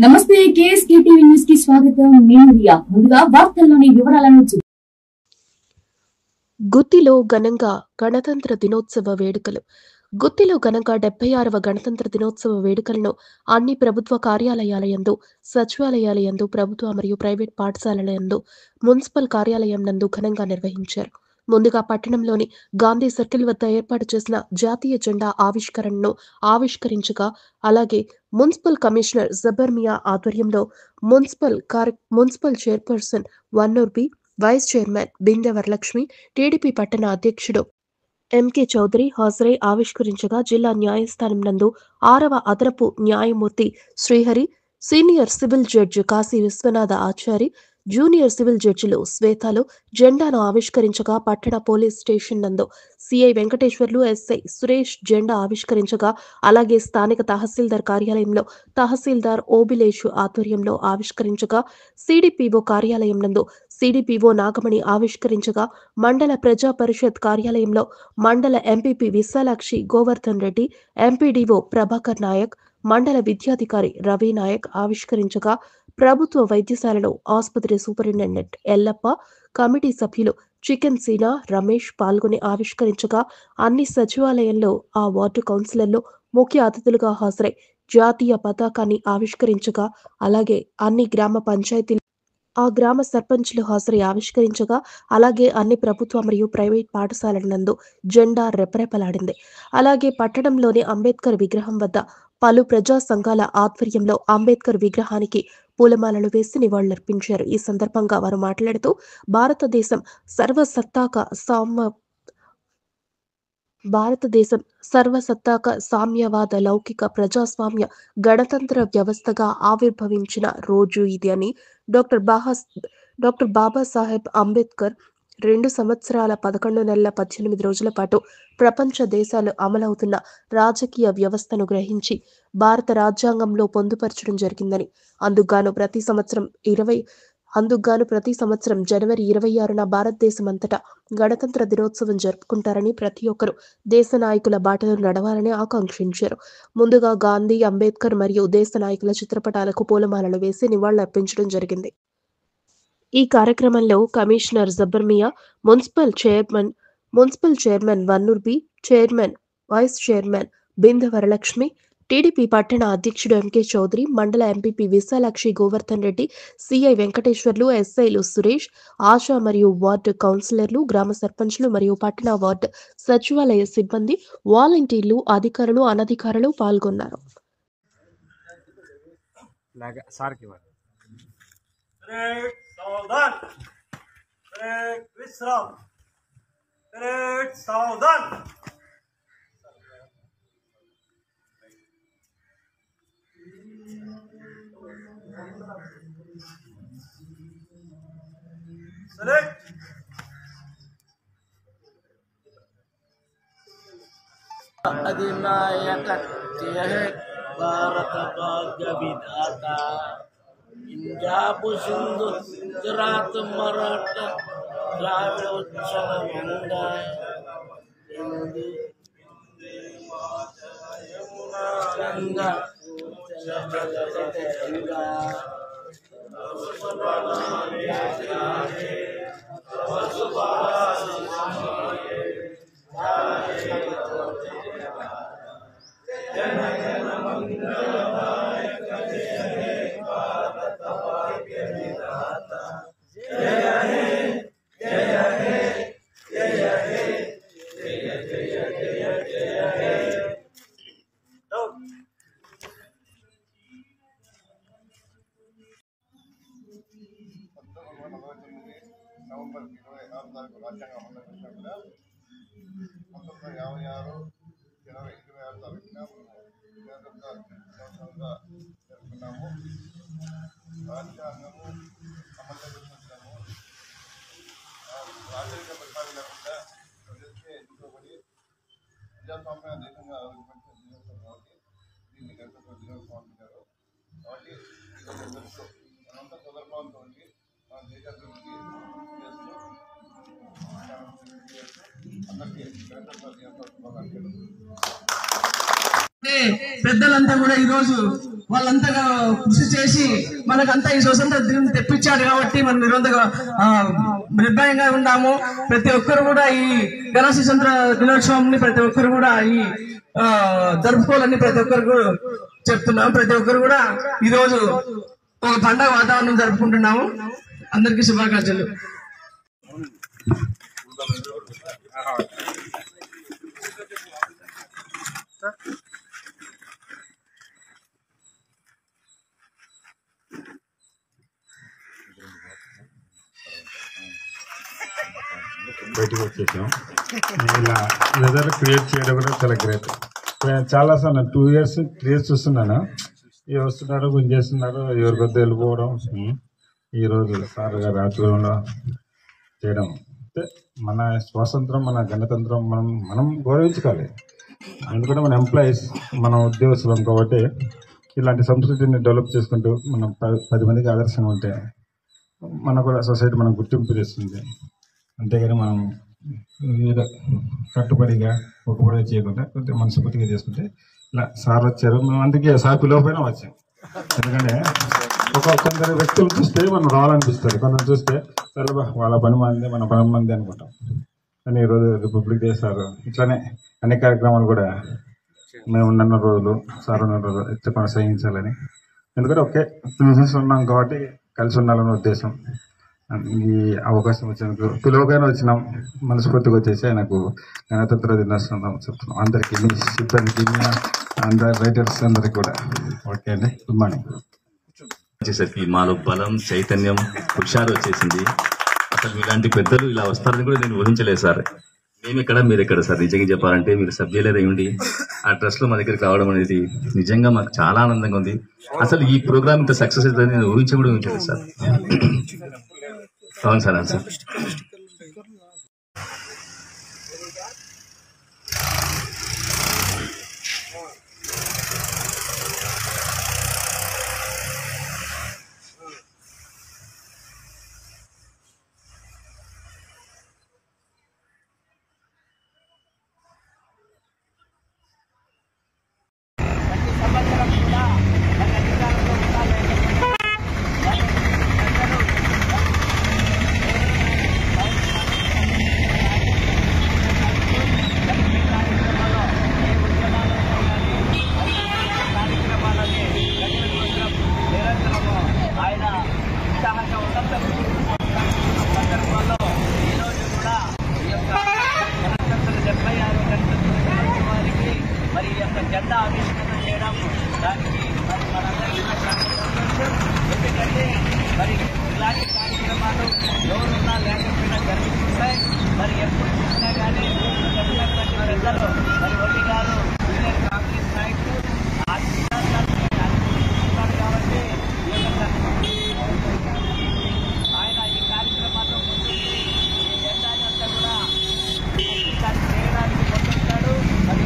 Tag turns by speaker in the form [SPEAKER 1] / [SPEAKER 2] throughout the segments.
[SPEAKER 1] నమస్తే KSK TV news కి స్వాగతం. నేను రియా. ముందుగా వార్తల్లోని వివరాలను
[SPEAKER 2] గుత్తిలో ఘనంగా గణతంత్ర దినోత్సవ వేడుకలు. గుత్తిలో ఘనంగా 76వ గణతంత్ర దినోత్సవ వేడుకలను అన్ని ప్రభుత్వ కార్యాలయాలయందు, సచివాలయాలయందు, ప్రభుత్వ మరియు ప్రైవేట్ పాఠశాలలందు, మున్సిపల్ కార్యాలయం నందు ఘనంగా నిర్వహించారు. ముందుగా పట్టణంలోని గాంధీ సర్కిల్ వద్ద ఏర్పాటు చేసిన జాతీయ జెండా ఆవిష్కరణను ఆవిష్కరించగా, అలాగే మున్సిపల్ కమిషనర్ జబ్బర్ మియా ఆధ్వర్యంలో municipal chairperson Vannur B, vice chairman Binde Varalakshmi, TDP పట్టణ అధ్యక్షుడు ఎంకే చౌదరి హాజరై ఆవిష్కరించగా, జిల్లా న్యాయస్థానం నందు 6వ అదనపు న్యాయమూర్తి Srihari, senior civil judge Kashi Vishwanatha Achari, junior civil జడ్జిలు శ్వేతాలు జెండాను ఆవిష్కరించగా, పట్టణ పోలీస్ స్టేషన్ నందు సిఐ వెంకటేశ్వర్లు, ఎస్ఐ సురేష్ జెండా ఆవిష్కరించగా, అలాగే స్థానిక తహసీల్దార్ కార్యాలయంలో తహసీల్దార్ ఓబిలేషు ఆధ్వర్యంలో ఆవిష్కరించగా, సిడిపిఓ కార్యాలయం నందు సిడిపిఓ నాగమణి ఆవిష్కరించగా, మండల ప్రజా పరిషత్ కార్యాలయంలో మండల ఎంపీపీ విశాలాక్షి గోవర్ధన్ రెడ్డి, ఎంపీడీఓ ప్రభాకర్ నాయక్, మండల విద్యాధికారి రవి నాయక్ ఆవిష్కరించగా, ప్రభుత్వ వైద్యశాలలో ఆసుపత్రి సూపరింటెండెంట్ ఎల్లప్ప, కమిటీ సభ్యులు చికెన్ సీనా రమేష్ పాల్గొని ఆవిష్కరించగా, అన్ని సచివాలయంలో ఆ వార్డు కౌన్సిలర్లు ముఖ్య అతిథులుగా హాజరై జాతీయ పతాకాన్ని ఆవిష్కరించగా, అలాగే అన్ని గ్రామ పంచాయతీలు ఆ గ్రామ సర్పంచ్లు హాజరై ఆవిష్కరించగా, అలాగే అన్ని ప్రభుత్వ మరియు ప్రైవేట్ పాఠశాలల నందు జెండా రెపరెపలాడింది. అలాగే పట్టణంలోని అంబేద్కర్ విగ్రహం వద్ద పలు ప్రజా సంఘాల ఆధ్వర్యంలో అంబేద్కర్ విగ్రహానికి పూలమాలలు వేసి నివాళులర్పించారు. ఈ సందర్భంగా వారు మాట్లాడుతూ, భారతదేశం సర్వసత్తాక సామ్యవాద లౌకిక ప్రజాస్వామ్య గణతంత్ర వ్యవస్థగా ఆవిర్భవించిన రోజు ఇది అని, డాక్టర్ బాబాసాహెబ్ అంబేద్కర్ 2 సంవత్సరాల 11 నెలల 18 రోజుల పాటు ప్రపంచ దేశాలు అమలవుతున్న రాజకీయ వ్యవస్థను గ్రహించి భారత రాజ్యాంగంలో పొందుపరచడం జరిగిందని, అందుకుగాను ప్రతి సంవత్సరం జనవరి 26న భారతదేశమంతటా గణతంత్ర దినోత్సవం జరుపుకుంటారని, ప్రతి ఒక్కరూ దేశ నాయకుల బాటలో నడవాలని ఆకాంక్షించారు. ముందుగా గాంధీ, అంబేద్కర్ మరియు దేశ నాయకుల చిత్రపటాలకు పూలమాలలు వేసి నివాళులర్పించడం జరిగింది. ఈ కార్యక్రమంలో commissioner Jabbar Mia, municipal chairman Vannur Bi, chairman, vice chairman Binde Varalakshmi, TDP పట్టణ అధ్యక్షుడు ఎంకే చౌదరి, మండల ఎంపీపీ విశాలాక్షి గోవర్ధన్ రెడ్డి, సిఐ వెంకటేశ్వర్లు, ఎస్ఐలు సురేష్, ఆశా మరియు వార్డు కౌన్సిలర్లు, గ్రామ సర్పంచ్లు మరియు పట్టణ వార్డు సచివాలయ సిబ్బంది, వాలంటీర్లు, అధికారులు, అనధికారులు పాల్గొన్నారు.
[SPEAKER 3] अधिनायक भारत भाग्य विधाता पंजाब सिंधु गुजरात मराठा द्राविड़ उत्कल गंगा हिंदू यमुना गंगा गंगा
[SPEAKER 4] నవంబర్ 26 తారీఖు రాజ్యాంగం అమలు వచ్చినా కూడా 1956 జనవరి 26 తారీఖున సంవత్సరంగా జరుపుకున్నాము. రాజ్యాంగము అమలు చేస్తున్నాము. రాజరిక పరిపాలన లేకుండా ప్రజలకే ఎన్నుకోబడి ప్రజాస్వామ్య దేశంగా దినోత్సవం కాబట్టి దీన్ని గణతంత్ర దినోత్సవం అంటారు. కాబట్టి మనంతా సోదరభావంతో ఉండి మన దేశాభివృద్ధి చేస్తూ అందరికీ గణతంత్ర దినోత్సవ శుభాకాంక్షలు.
[SPEAKER 5] పెద్దలంతా కూడా ఈరోజు వాళ్ళంతగా కృషి చేసి మనకంతా ఈ స్వతంత్ర దినం తెప్పించాడు కాబట్టి మనం నిరంతరంగా నిర్భయంగా ఉన్నాము. ప్రతి ఒక్కరు కూడా ఈ గణతంత్ర దినోత్సవం ప్రతి ఒక్కరు కూడా ఈ జరుపుకోవాలని ప్రతి ఒక్కరు చెప్తున్నాము. ప్రతి ఒక్కరు కూడా ఈ రోజు ఒక పండగ వాతావరణం జరుపుకుంటున్నాము. అందరికీ శుభాకాంక్షలు.
[SPEAKER 6] బయటకు వచ్చేసాం. ఇలా వెదర్ క్రియేట్ చేయడం కూడా చాలా గ్రేట్. చాలా సార్ 2 years 3 years చూస్తున్నాను. ఎవరు వస్తున్నారు గుంజ చేస్తున్నారు, ఎవరికొద్దు వెళ్ళిపోవడం. ఈరోజు సార్ గారు ఆధ్వర్యంలో చేయడం అంటే మన స్వాతంత్రం, మన గణతంత్రం మనం గౌరవించుకోవాలి. ఎందుకంటే మన ఎంప్లాయీస్, మన ఉద్యోగస్తులం కాబట్టి ఇలాంటి సంస్కృతిని డెవలప్ చేసుకుంటూ మనం 10 మందికి ఆదర్శంగా ఉంటే మనకు కూడా సొసైటీ మనం గుర్తింపు చేస్తుంది. అంతేగాని మనం ఏదో కట్టుబడిగా ఒకబడిగా చేయకుండా కొంచెం మనస్ఫూర్తిగా చేసుకుంటే ఇలా సార్ వచ్చారు. మేము అందుకే సార్ పిలవకపోయినా వచ్చాం. ఎందుకంటే కొందరు వ్యక్తులు చూస్తే మనం రావాలనిపిస్తుంది, కొందరు చూస్తే సరే వాళ్ళ పని మంది మన పని మంది అనుకుంటాం. కానీ ఈరోజు రిపబ్లిక్ డే సార్ ఇట్లానే అన్ని కార్యక్రమాలు కూడా మేము ఉన్న రోజులు సార్ ఉన్న రోజులు ఇట్లా కొనసాగించాలని, ఎందుకంటే ఒకే బిజినెస్ ఉన్నాం కాబట్టి కలిసి ఉండాలనే ఉద్దేశం. ఈ అవకాశం వచ్చినందుకు పిలువగానే వచ్చినాం. మనస్ఫూర్తిగా వచ్చేసి ఆయనకు గణతంత్ర దినోత్సవం చెప్తున్నాం. అందరికీ, మీ సిబ్బందికి, అందరి రైటర్స్ అందరికి కూడా ఓకే అండి. Good morning.
[SPEAKER 7] వచ్చేసరికి మాలో బలం, చైతన్యం, హుషారు వచ్చేసింది. అసలు మీలాంటి పెద్దలు ఇలా వస్తారని కూడా నేను ఊహించలేదు సార్. మేమెక్కడ మీరెక్కడ సార్. నిజంగా చెప్పాలంటే మీరు సభ్యులేదా ఉండి ఆ ట్రస్ట్ లో మా దగ్గరికి రావడం అనేది నిజంగా మాకు చాలా ఆనందంగా ఉంది. అసలు ఈ ప్రోగ్రామ్ ఇంత సక్సెస్ అవుతుందని నేను ఊహించలేదు సార్. అవును సార్, అవును సార్.
[SPEAKER 3] జెండా ఆవిష్కరణ చేయడం దానికి మరి మనందరికీ ఎందుకంటే మరి ఇలాంటి కార్యక్రమాలు ఎవరున్నా లేకపోయినా జరుగుతుంటాయి. మరి ఎప్పుడు చూసినా కానీ చెప్పినటువంటి పెద్దలు మరి ఒడ్డి గారు సీనియర్ కాంగ్రెస్ నాయకులు ఆ సిద్ధాంతాన్ని అనుసరిస్తున్నారు కాబట్టి ఆయన ఈ కార్యక్రమాల్లో ముందుకు ఈ జెండాని అంతా కూడా చేయడానికి ముందుంటాడు. మరి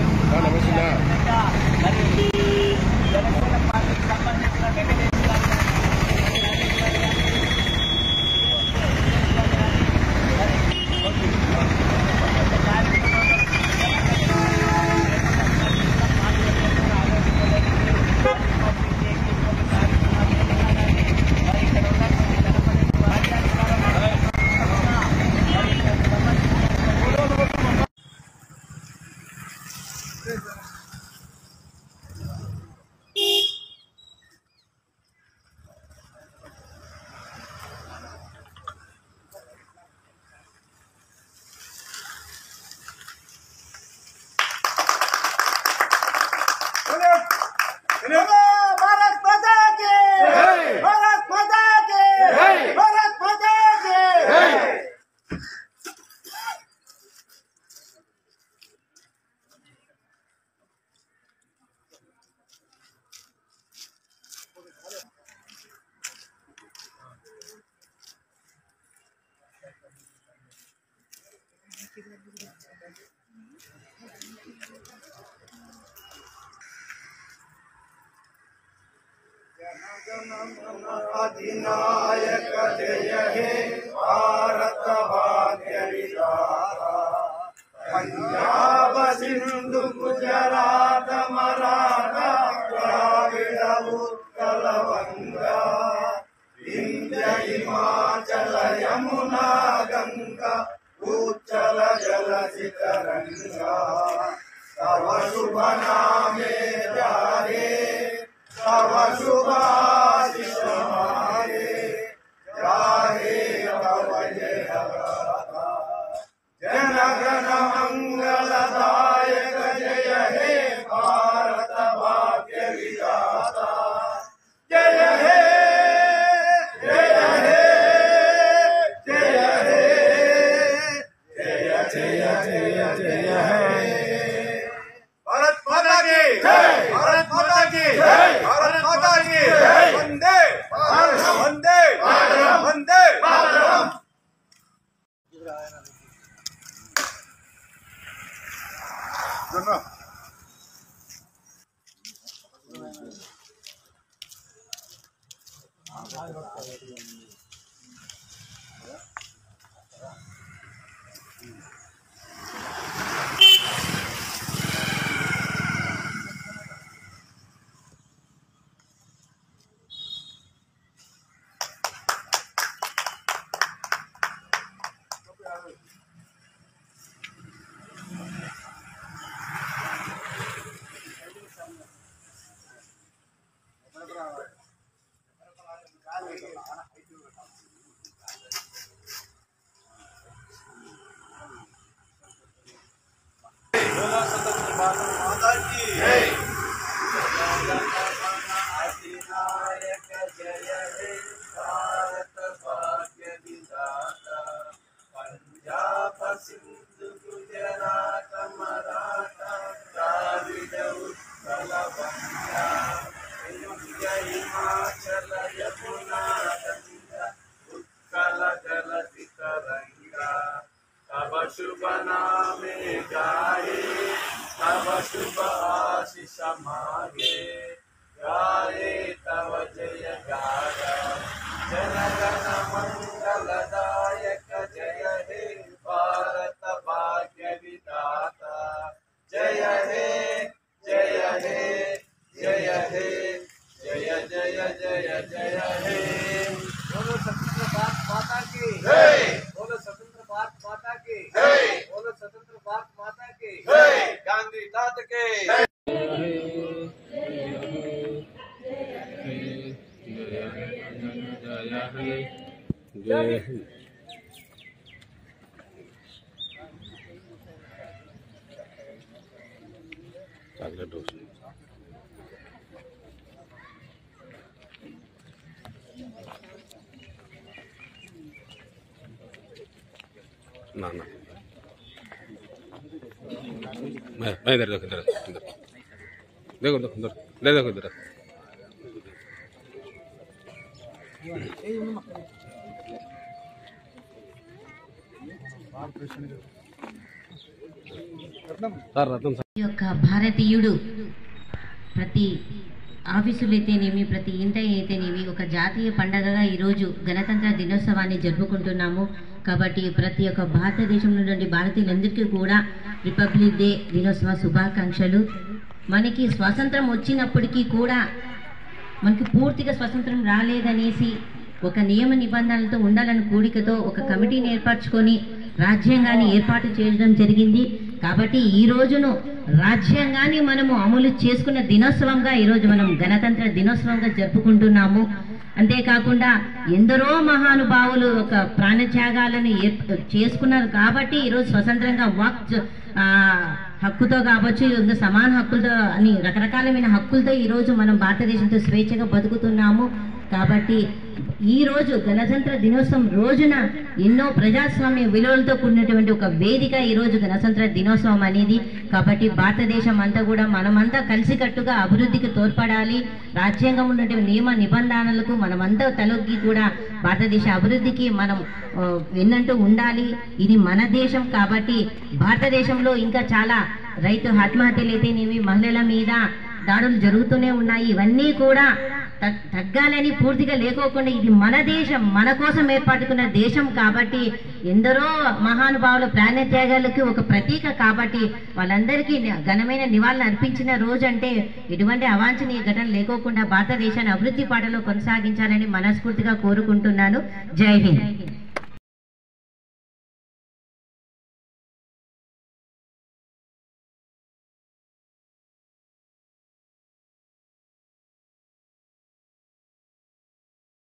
[SPEAKER 3] మరి జనసేన పార్టీకి సంబంధించిన వెంకటేశ్వర
[SPEAKER 4] अधिनायक जय हे भारत भाग्य विधाता पंजाब सिंधु गुजरात मराठा द्राविड़
[SPEAKER 8] ना ना मैं इधर देखो इधर देखो इधर देखो इधर
[SPEAKER 9] యొక్క భారతీయుడు ప్రతి ఆఫీసులు అయితేనేమి ప్రతి ఇంట అయితేనేమి ఒక జాతీయ పండగగా ఈరోజు గణతంత్ర దినోత్సవాన్ని జరుపుకుంటున్నాము. కాబట్టి ప్రతి ఒక్క భారతదేశంలో నుండి భారతీయులందరికీ కూడా రిపబ్లిక్ డే దినోత్సవ శుభాకాంక్షలు. మనకి స్వాతంత్రం వచ్చినప్పటికీ కూడా మనకి పూర్తిగా స్వతంత్రం రాలేదనేసి ఒక నియమ నిబంధనలతో ఉండాలని కోరికతో ఒక కమిటీని ఏర్పరచుకొని రాజ్యాంగాన్ని ఏర్పాటు చేయడం జరిగింది. కాబట్టి ఈ రోజును రాజ్యాంగాన్ని మనము అమలు చేసుకున్న దినోత్సవంగా ఈరోజు మనం గణతంత్ర దినోత్సవంగా జరుపుకుంటున్నాము. అంతేకాకుండా ఎందరో మహానుభావులు ఒక ప్రాణత్యాగాలను చేసుకున్నారు కాబట్టి ఈరోజు స్వతంత్రంగా వాక్ హక్కుతో కావచ్చు, ఇంకా సమాన హక్కులతో అని రకరకాలమైన హక్కులతో ఈరోజు మనం భారతదేశంతో స్వేచ్ఛగా బతుకుతున్నాము. కాబట్టి ఈరోజు గణతంత్ర దినోత్సవం రోజున ఎన్నో ప్రజాస్వామ్య విలువలతో కూడినటువంటి ఒక వేదిక ఈరోజు గణతంత్ర దినోత్సవం అనేది. కాబట్టి భారతదేశం అంతా కూడా మనమంతా కలిసికట్టుగా అభివృద్ధికి తోడ్పడాలి. రాజ్యాంగం ఉన్నటువంటి నియమ నిబంధనలకు మనమంతా తలొగ్గి కూడా భారతదేశ అభివృద్ధికి మనం వెన్నంటూ ఉండాలి. ఇది మన దేశం. కాబట్టి భారతదేశంలో ఇంకా చాలా రైతు ఆత్మహత్యలు అయితేనేమి, మహిళల మీద దాడులు జరుగుతూనే ఉన్నాయి. ఇవన్నీ కూడా తగ్గాలని పూర్తిగా లేకోకుండా ఇది మన దేశం, మన కోసం ఏర్పడుకున్న దేశం. కాబట్టి ఎందరో మహానుభావుల ప్రాణత్యాగాలకి ఒక ప్రతీక. కాబట్టి వాళ్ళందరికీ ఘనమైన నివాళులు అర్పించిన రోజు అంటే ఎటువంటి అవాంఛనీయ ఘటన లేకోకుండా భారతదేశాన్ని అభివృద్ధి పాటలో కొనసాగించాలని మనస్ఫూర్తిగా కోరుకుంటున్నాను. జై హింద్.